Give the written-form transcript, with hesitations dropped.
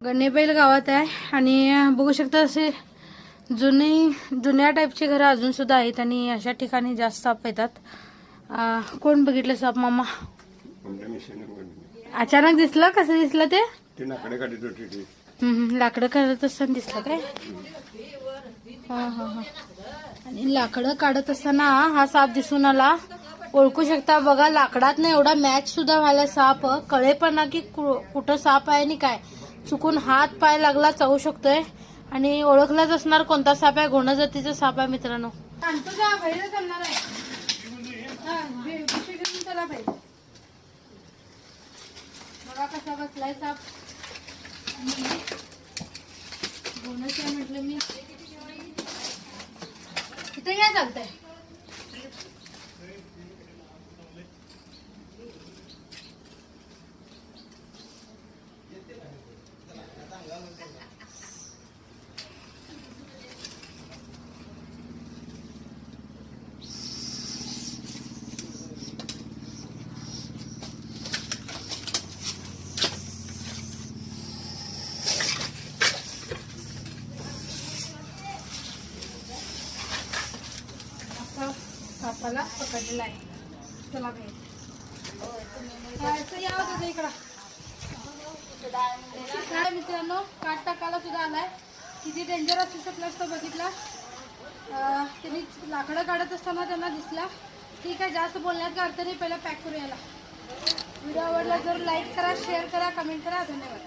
गणेबैल गावात आहे आणि बघू शकता असे जुन्या टाईपचे घरं अजून सुद्धा आहेत आणि अशा ठिकाणी जास्त साप येतात. कोण बघितलं साप मामा? अचानक दिसलं? कसं दिसलं ते? लाकडं काढत असताना दिसलं काय? हा. आणि लाकडं काढत असताना हा साप दिसून आला. ओळखू शकता बघा, लाकडात ना एवढा मॅच सुद्धा व्हायला साप कळे पण ना की कुठं साप आहे आणि काय. चुकून हात पाय लागला चावू शकतोय आणि ओळखलाच असणार कोणता साप आहे. घोणा जातीचा साप आहे मित्रांनो. बघा कसा बसलाय साप. घोणच म्हटलं मी. इथे काय चालतंय? सापाला पकडलेला आहे. चला इकडं काय मित्रांनो, काट टाकायला सुद्धा आलाय. किती डेंजर असू शकला असतो बघितला. त्यांनी लाकडं काढत असताना त्यांना दिसला. ठीक आहे, जास्त बोलण्यात का अर्थ नाही. पहिला पॅक करूया याला. व्हिडिओ आवडला जर लाईक करा, शेअर करा, कमेंट करा. धन्यवाद.